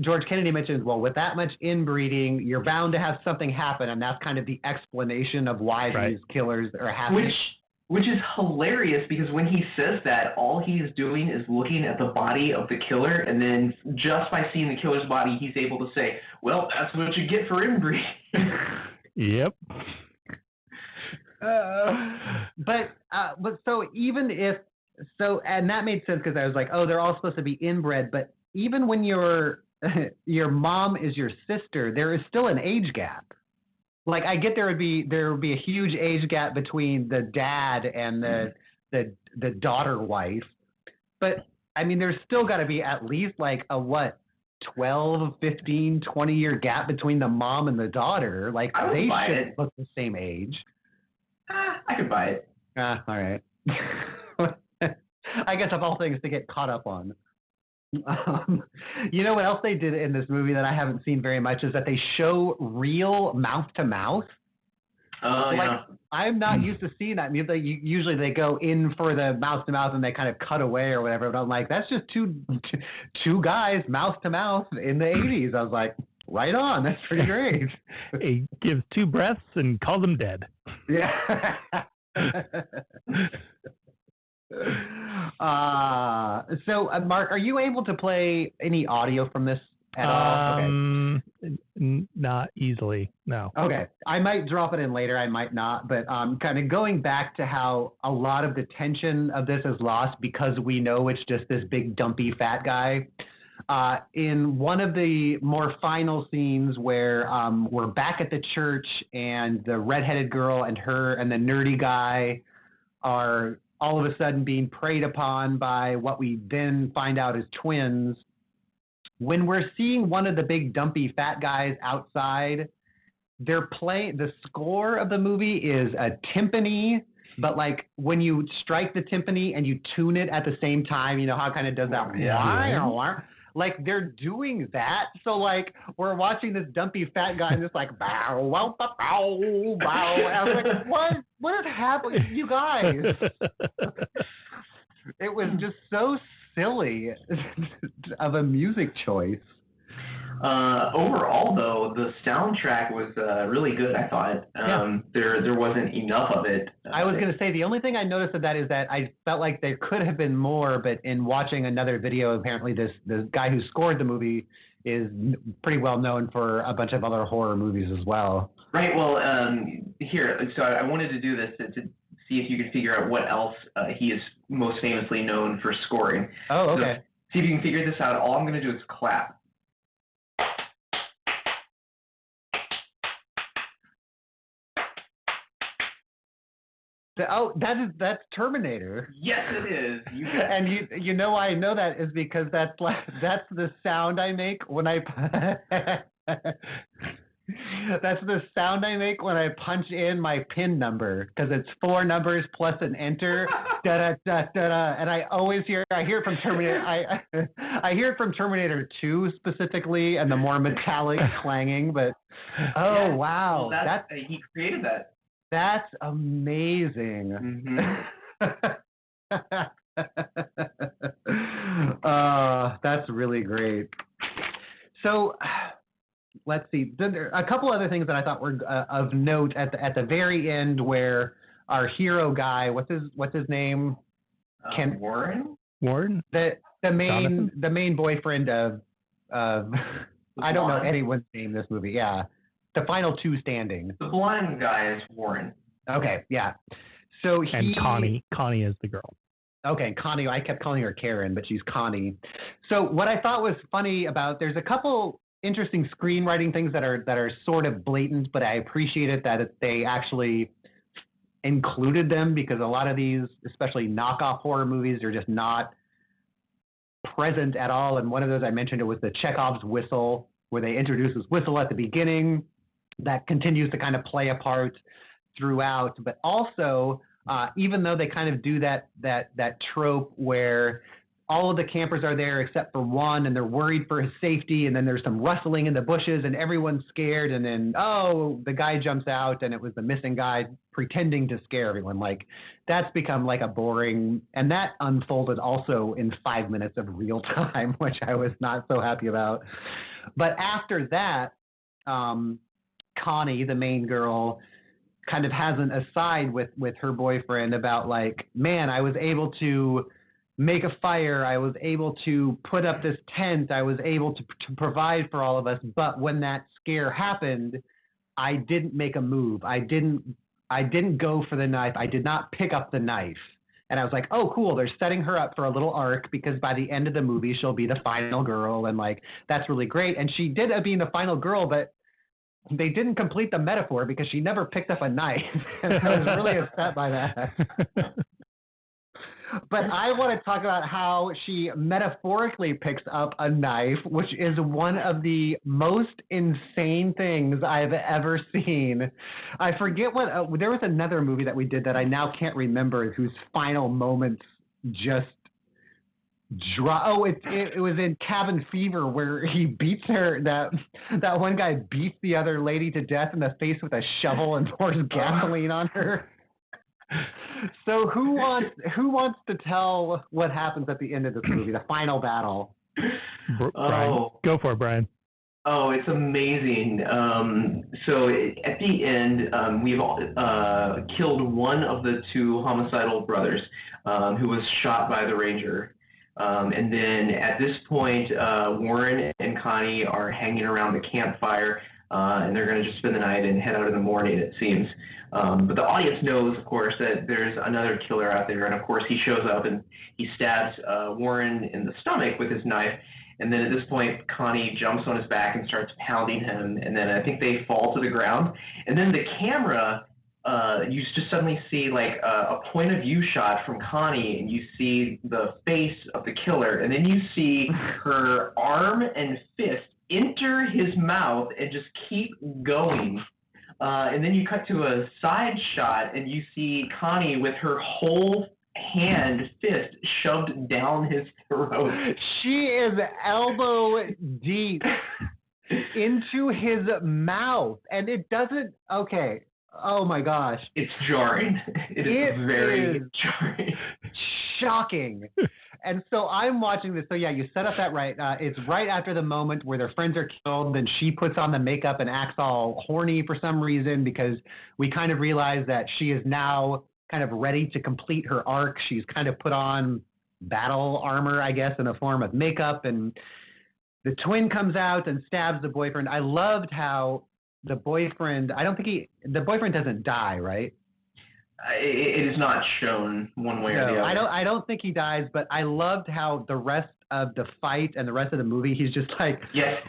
George Kennedy mentions, well, with that much inbreeding, you're bound to have something happen, and that's kind of the explanation of why these killers are happening. Which is hilarious, because when he says that, all he's doing is looking at the body of the killer, and then just by seeing the killer's body, he's able to say, "Well, that's what you get for inbreeding." Yep. But so even if so, and that made sense, because I was like, oh, they're all supposed to be inbred. But even when your mom is your sister, there is still an age gap. Like, I get there would be a huge age gap between the dad and the daughter wife, but I mean, there's still got to be at least like a 12, 15, 20-year gap between the mom and the daughter. Like, they should look the same age. I could buy it. All right. I guess of all things to get caught up on. You know what else they did in this movie that I haven't seen very much is that they show real mouth to mouth. Yeah. I'm not used to seeing that. Usually they go in for the mouth to mouth and they kind of cut away or whatever. But I'm like, that's just two guys mouth to mouth in the 80s. I was like, right on. That's pretty great. He gives 2 breaths and calls them dead. Yeah. So, Mark, are you able to play any audio from this at all? Okay. Not easily, no. Okay. I might drop it in later. I might not. But kind of going back to how a lot of the tension of this is lost because we know it's just this big, dumpy, fat guy. In one of the more final scenes where we're back at the church and the redheaded girl and her and the nerdy guy are all of a sudden being preyed upon by what we then find out is twins. When we're seeing one of the big dumpy fat guys outside, they're playing, the score of the movie is a timpani, but like when you strike the timpani and you tune it at the same time, you know how it kind of does that? Yeah. Like they're doing that. So like we're watching this dumpy fat guy and it's like bow, wow, bow, bow, bow. And I was like, what is happening, you guys? It was just so silly of a music choice. Overall, though, the soundtrack was really good, I thought. There wasn't enough of it. I was going to say, the only thing I noticed of that is that I felt like there could have been more, but in watching another video, apparently the guy who scored the movie is pretty well known for a bunch of other horror movies as well. Right, well, here, so I wanted to do this to see if you could figure out what else he is most famously known for scoring. Oh, okay. So, see if you can figure this out. All I'm going to do is clap. That's Terminator. Yes, it is. And you know why I know that is because that's the sound I make when I that's the sound I make when I punch in my PIN number, because it's 4 numbers plus an enter. Da da da da da. And I hear it from Terminator. I hear it from Terminator 2 specifically, and the more metallic clanging. But wow, well, he created that. That's amazing. Mm-hmm. That's really great. So let's see. There are a couple other things that I thought were of note at the very end, where our hero guy, what's his name? Warren. The main boyfriend of I don't know anyone's name in this movie. Yeah, the final two standing. The blonde guy is Warren. Okay, yeah. So and Connie is the girl. Okay, Connie. I kept calling her Karen, but she's Connie. So what I thought was funny about, there's a couple interesting screenwriting things that are sort of blatant, but I appreciate it that they actually included them, because a lot of these, especially knockoff horror movies, are just not present at all. And one of those I mentioned, it was the Chekhov's whistle, where they introduce this whistle at the beginning that continues to kind of play a part throughout. But also, even though they kind of do that trope where all of the campers are there except for one, and they're worried for his safety, and then there's some rustling in the bushes and everyone's scared, and then, oh, the guy jumps out and it was the missing guy pretending to scare everyone. Like, that's become like a boring, and that unfolded also in 5 minutes of real time, which I was not so happy about. But after that, Connie, the main girl, kind of has an aside with her boyfriend about, like, man, I was able to make a fire, I was able to put up this tent, I was able to provide for all of us, but when that scare happened, I didn't make a move. I didn't go for the knife. I did not pick up the knife. And I was like, oh, cool, they're setting her up for a little arc, because by the end of the movie, she'll be the final girl, and, like, that's really great. And she did being the final girl, but they didn't complete the metaphor, because she never picked up a knife. And I was really upset by that. But I want to talk about how she metaphorically picks up a knife, which is one of the most insane things I've ever seen. I forget what, there was another movie that we did that I now can't remember, whose final moments just it was in Cabin Fever, where he beats her, that one guy beats the other lady to death in the face with a shovel and pours gasoline on her. So who wants to tell what happens at the end of this movie, the final battle? Brian, go for it, Brian. Oh, it's amazing. So at the end, we've killed one of the two homicidal brothers, who was shot by the ranger. And then at this point, Warren and Connie are hanging around the campfire, and they're going to just spend the night and head out in the morning, it seems. But the audience knows, of course, that there's another killer out there. And, of course, he shows up and he stabs Warren in the stomach with his knife. And then at this point, Connie jumps on his back and starts pounding him. And then I think they fall to the ground. And then the camera, you just suddenly see like a point of view shot from Connie, and you see the face of the killer. And then you see her arm and fist enter his mouth and just keep going. And then you cut to a side shot, and you see Connie with her whole fist shoved down his throat. She is elbow deep into his mouth, and it doesn't. Okay. Oh my gosh. It's jarring. It is very jarring. Shocking. And so I'm watching this. So yeah, you set up that right. It's right after the moment where their friends are killed. Then she puts on the makeup and acts all horny for some reason, because we kind of realize that she is now kind of ready to complete her arc. She's kind of put on battle armor, I guess, in the form of makeup. And the twin comes out and stabs the boyfriend. I loved how the boyfriend, the boyfriend doesn't die, right? It is not shown one way or the other. I don't think he dies, but I loved how the rest of the fight and the rest of the movie, he's just like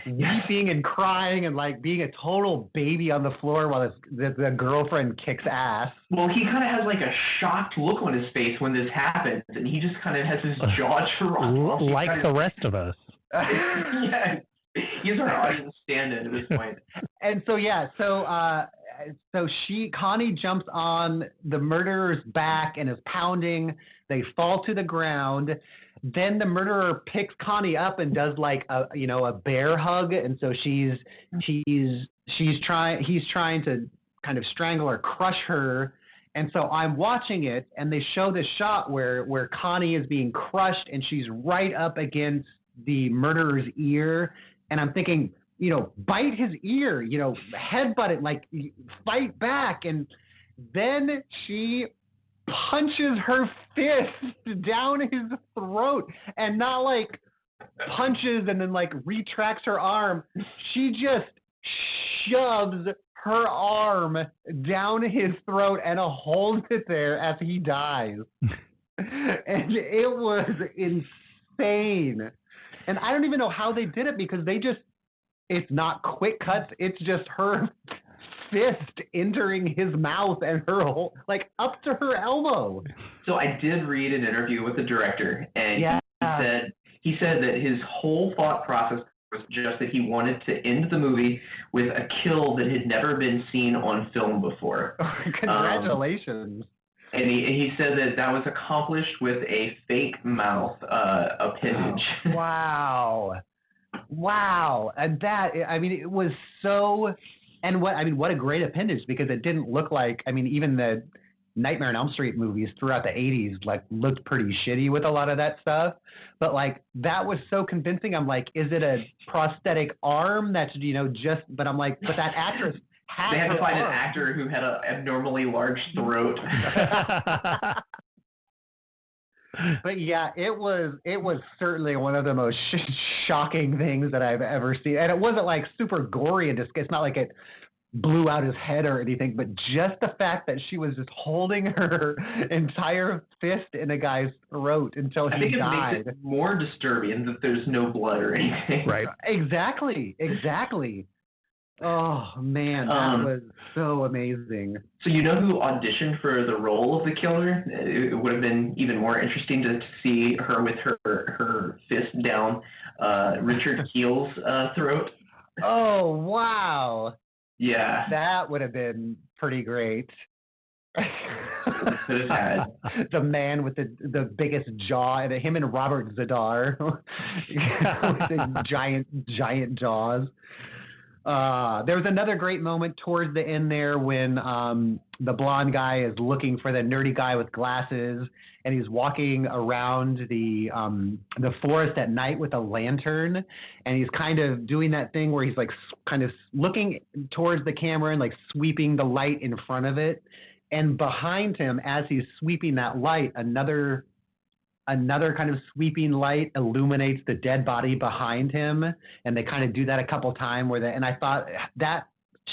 weeping and crying and like being a total baby on the floor while the girlfriend kicks ass. Well, he kind of has like a shocked look on his face when this happens, and he just kind of has his jaw dropped. Like the rest of us. Yeah. He's our audience stand-in at this point. And so, yeah, so Connie jumps on the murderer's back and is pounding. They fall to the ground. Then the murderer picks Connie up and does like a bear hug. And so he's trying to kind of strangle or crush her. And so I'm watching it, and they show this shot where Connie is being crushed and she's right up against the murderer's ear. And I'm thinking, bite his ear, headbutt it, like fight back. And then she punches her fist down his throat, and not like punches and then like retracts her arm. She just shoves her arm down his throat and holds it there as he dies. And it was insane. And I don't even know how they did it, because it's not quick cuts. It's just her fist entering his mouth and her whole, like, up to her elbow. So I did read an interview with the director, and he said that his whole thought process was just that he wanted to end the movie with a kill that had never been seen on film before. Congratulations. And he said that was accomplished with a fake mouth appendage. Wow. And it was so, and what a great appendage, because it didn't look like, even the Nightmare on Elm Street movies throughout the 80s, like, looked pretty shitty with a lot of that stuff. But, like, that was so convincing. I'm like, is it a prosthetic arm that's, but I'm like, but that actress they had to find an actor who had an abnormally large throat. But yeah, it was certainly one of the most shocking things that I've ever seen. And it wasn't like super gory and it's not like it blew out his head or anything, but just the fact that she was just holding her entire fist in a guy's throat until he died. I think it makes it more disturbing that there's no blood or anything. Right. Exactly. Oh, man, that was so amazing. So you know who auditioned for the role of the killer? It would have been even more interesting to see her with her fist down Richard Keel's throat. Oh, wow. Yeah. That would have been pretty great. Could have had. The man with the biggest jaw, and him and Robert Zadar with the giant jaws. There was another great moment towards the end there when the blonde guy is looking for the nerdy guy with glasses, and he's walking around the forest at night with a lantern, and he's kind of doing that thing where he's like kind of looking towards the camera and like sweeping the light in front of it, and behind him as he's sweeping that light, another kind of sweeping light illuminates the dead body behind him, and they kind of do that a couple times and I thought that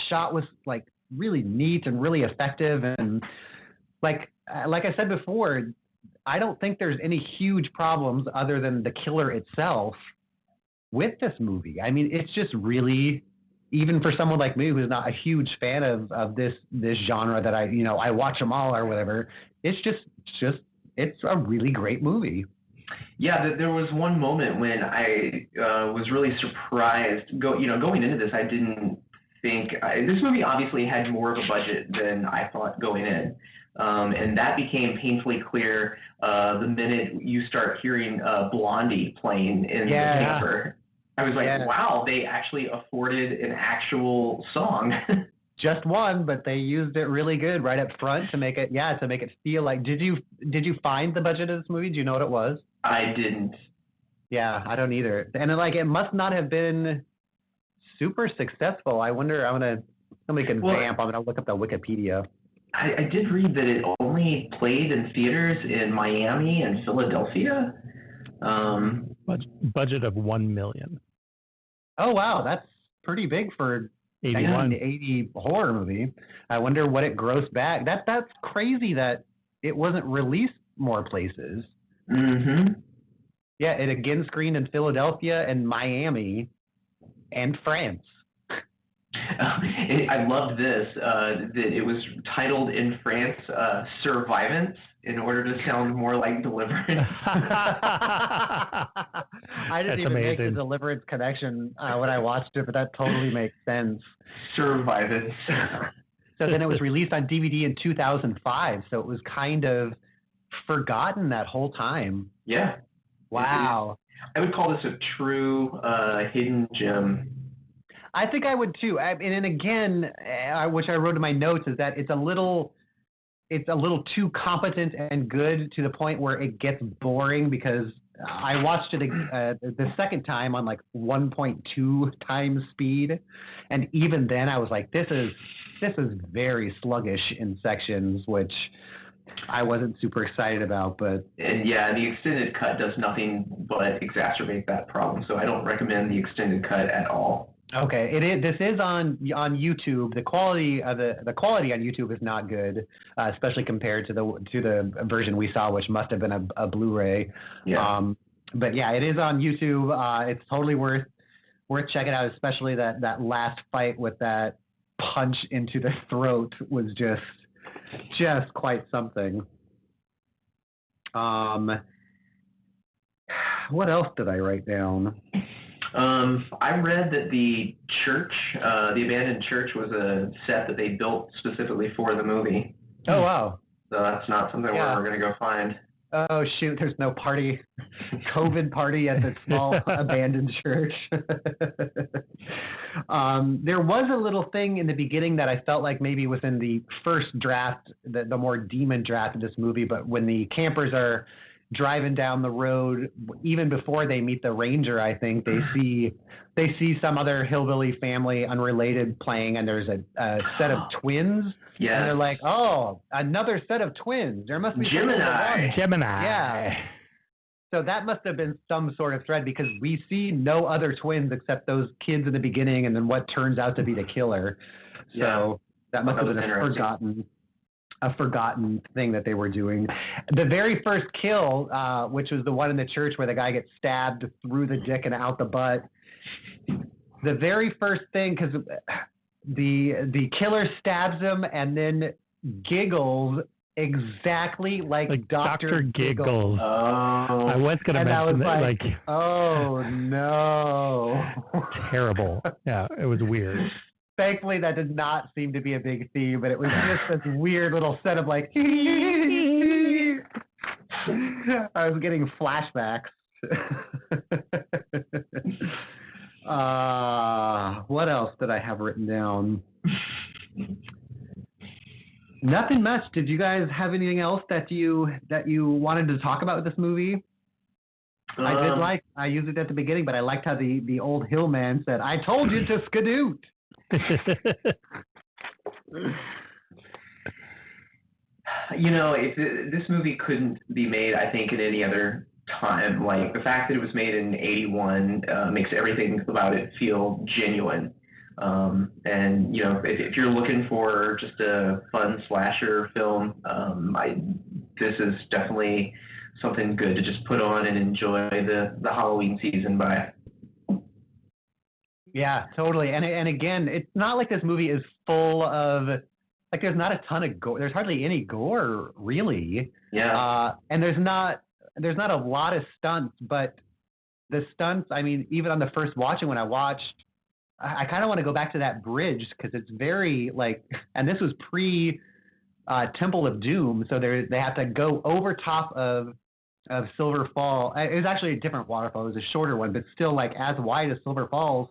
shot was like really neat and really effective, and like I said before, I don't think there's any huge problems other than the killer itself with this movie. It's just really, even for someone like me who's not a huge fan of this genre that I watch them all or whatever, it's a really great movie. Yeah, there was one moment when I was really surprised. Going into this, I didn't think this movie obviously had more of a budget than I thought going in, and that became painfully clear the minute you start hearing Blondie playing in the paper. I was like, wow, they actually afforded an actual song. Just one, but they used it really good right up front to make it feel like. Did you find the budget of this movie? Do you know what it was? I didn't. Yeah, I don't either. And it must not have been super successful. I wonder. Somebody can vamp. I'm gonna look up the Wikipedia. I did read that it only played in theaters in Miami and Philadelphia. Budget of $1 million. Oh wow, that's pretty big for 1980 horror movie. I wonder what it grossed back. That's crazy that it wasn't released more places. Mm-hmm. Yeah, it again screened in Philadelphia and Miami and France. I loved this, that it was titled in France Survivance in order to sound more like Deliverance. I didn't even make the Deliverance connection when I watched it, but that totally makes sense. Survivance. So then it was released on DVD in 2005, so it was kind of forgotten that whole time. Yeah. Wow. I would call this a true hidden gem. I think I would too. And again, which I wrote in my notes, is that it's a little too competent and good to the point where it gets boring, because I watched it the second time on like 1.2 times speed, and even then I was like, this is very sluggish in sections, which I wasn't super excited about. But and yeah, the extended cut does nothing but exacerbate that problem. So I don't recommend the extended cut at all. Okay, this is on YouTube. The quality on YouTube is not good, especially compared to the version we saw, which must have been a Blu-ray. Yeah. But yeah, it is on YouTube. It's totally worth checking out, especially that last fight with that punch into the throat was just quite something. What else did I write down? I read that the church, the abandoned church, was a set that they built specifically for the movie. Oh, wow. So that's not something we're going to go find. Oh, shoot, there's no party, COVID party at the small abandoned church. There was a little thing in the beginning that I felt like maybe was in the first draft, the more demon draft of this movie, but when the campers are driving down the road, even before they meet the ranger, I think they see some other hillbilly family unrelated playing, and there's a set of twins. Yeah. And they're like, oh, another set of twins. There must be Gemini. Yeah. So that must have been some sort of thread, because we see no other twins except those kids in the beginning, and then what turns out to be the killer. So that must have been a forgotten thing that they were doing. The very first kill, which was the one in the church where the guy gets stabbed through the dick and out the butt. The very first thing, because the killer stabs him and then giggles exactly like Dr. Giggles. Oh. I was going to mention that. Like, oh no. Terrible. Yeah, it was weird. Thankfully, that did not seem to be a big theme, but it was just this weird little set of like. I was getting flashbacks. What else did I have written down? Nothing much. Did you guys have anything else that you wanted to talk about with this movie? I used it at the beginning, but I liked how the old hill man said, "I told you to skadoot." You know, this movie couldn't be made, I think, at any other time. Like, the fact that it was made in 81 makes everything about it feel genuine. And, you know, if you're looking for just a fun slasher film, this is definitely something good to just put on and enjoy the Halloween season by. Yeah, totally. And again, it's not like this movie is full of, like, there's not a ton of gore. There's hardly any gore, really. Yeah. And there's not a lot of stunts, but the stunts, I mean, even on the first watching, when I watched, I kind of want to go back to that bridge, because it's very, like, and this was pre Temple of Doom, so they have to go over top of Silver Fall. It was actually a different waterfall. It was a shorter one, but still, like, as wide as Silver Falls.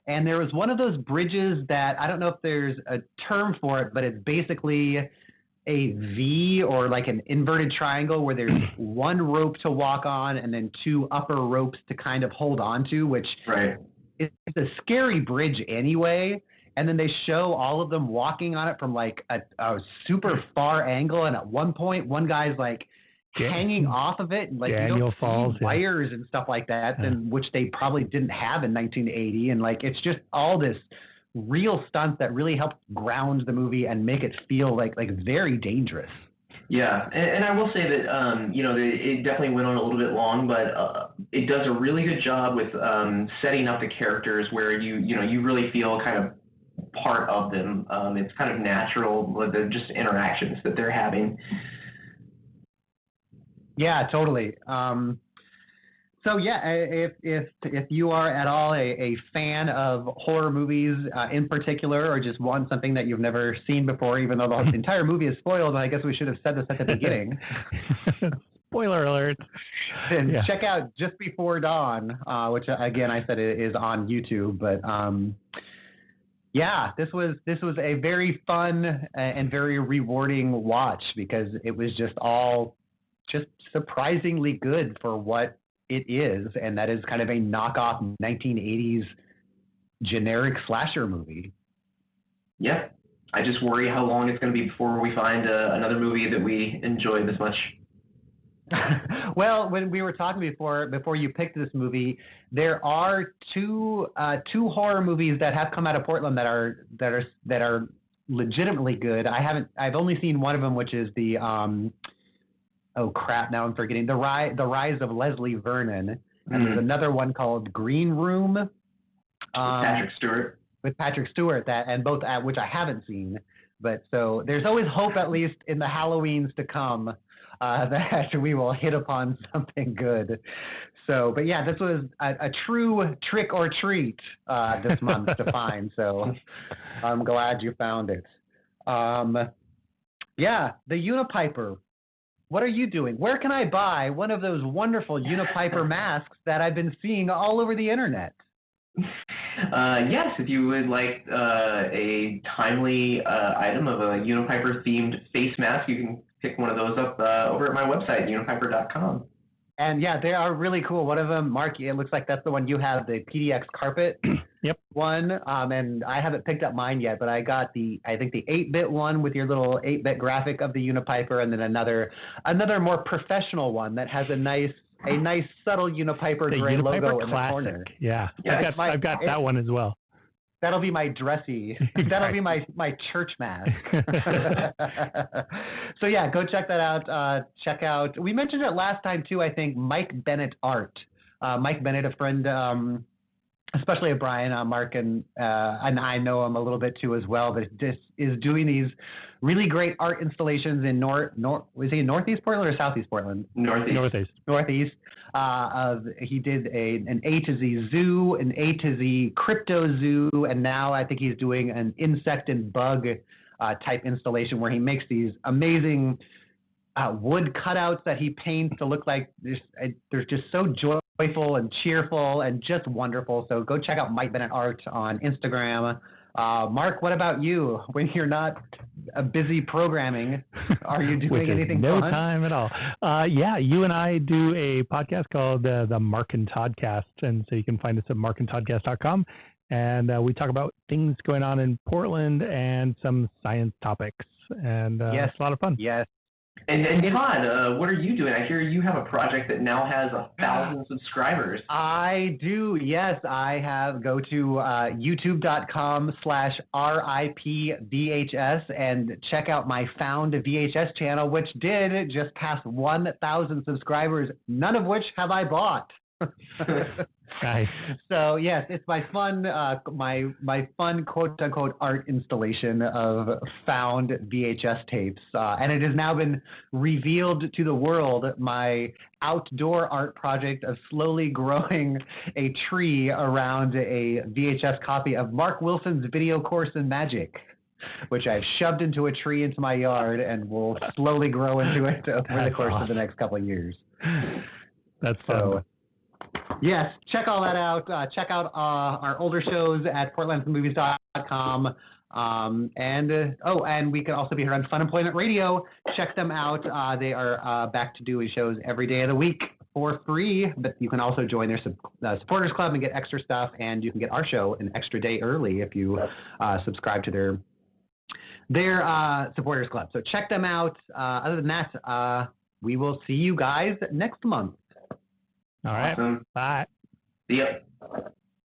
And there was one of those bridges that, I don't know if there's a term for it, but it's basically a V, or like an inverted triangle, where there's one rope to walk on and then two upper ropes to kind of hold on to, which is a scary bridge anyway. And then they show all of them walking on it from like a super far angle. And at one point, one guy's like hanging off of it, and like Daniel you don't Falls, see wires and stuff like that, which they probably didn't have in 1980. And like, it's just all this real stunts that really helped ground the movie and make it feel like very dangerous. Yeah, and I will say that you know, it definitely went on a little bit long, but it does a really good job with setting up the characters where you really feel kind of part of them. It's kind of natural, the just interactions that they're having. Yeah, totally. So yeah, if you are at all a fan of horror movies in particular, or just want something that you've never seen before, even though the entire movie is spoiled, I guess we should have said this at the beginning. Spoiler alert. Then check out Just Before Dawn, which again I said is on YouTube. But yeah, this was a very fun and very rewarding watch, because it was just all just surprisingly good for what it is, and that is kind of a knockoff 1980s generic slasher movie. Yeah. I just worry how long it's going to be before we find another movie that we enjoy this much. Well, when we were talking before you picked this movie, there are two horror movies that have come out of Portland that are legitimately good. I've only seen one of them, which is the oh crap, now I'm forgetting, the Rise of Leslie Vernon, and there's another one called Green Room With Patrick Stewart. With Patrick Stewart, both which I haven't seen, but so there's always hope, at least in the Halloweens to come, that we will hit upon something good. So, but yeah, this was a true trick or treat this month to find. So I'm glad you found it. Yeah, the Unipiper. What are you doing? Where can I buy one of those wonderful Unipiper masks that I've been seeing all over the internet? Yes, if you would like a timely item of a Unipiper themed face mask, you can pick one of those up over at my website, unipiper.com. And yeah, they are really cool. One of them, Mark, it looks like that's the one you have, the PDX carpet Yep. one. And I haven't picked up mine yet, but I got I think the 8-bit one with your little 8-bit graphic of the Unipiper, and then another more professional one that has a nice subtle Unipiper The gray Unipiper logo in the Classic. corner. Yeah, I've got that one as well. That'll be my dressy. That'll be my church mask. So yeah, go check that out. Check out. We mentioned it last time too. I think Mike Bennett Art. Mike Bennett, a friend, especially of Brian, Mark, and I know him a little bit too as well. But just is doing these really great art installations in was he in Northeast Portland or Southeast Portland? Northeast. He did an A to Z zoo, an A to Z crypto zoo, and now I think he's doing an insect and bug type installation where he makes these amazing wood cutouts that he paints to look like they're just so joyful and cheerful and just wonderful. So go check out Mike Bennett Art on Instagram. Mark, what about you? When you're not busy programming, are you doing anything no fun? time at all. Yeah, you and I do a podcast called the Mark and Toddcast, and so you can find us at markandtoddcast.com. And we talk about things going on in Portland and some science topics. And Yes. It's a lot of fun. Yes. And Todd, what are you doing? I hear you have a project that now has 1,000 subscribers. I do. Yes, I have. Go to youtube.com/RIPVHS and check out my Found VHS channel, which did just pass 1,000 subscribers, none of which have I bought. Nice. So yes, it's my fun, my fun quote unquote art installation of found VHS tapes, and it has now been revealed to the world. My outdoor art project of slowly growing a tree around a VHS copy of Mark Wilson's Video Course in Magic, which I've shoved into a tree into my yard and will slowly grow into it over the course of the next couple of years. That's fun. So, yes, check all that out. Check out our older shows at portlandsmovies.com. And we can also be heard on Fun Employment Radio. Check them out. They are back to doing shows every day of the week for free, but you can also join their supporters club and get extra stuff, and you can get our show an extra day early if you subscribe to their supporters club. So check them out. Other than that, we will see you guys next month. All right. Awesome. Bye. See ya.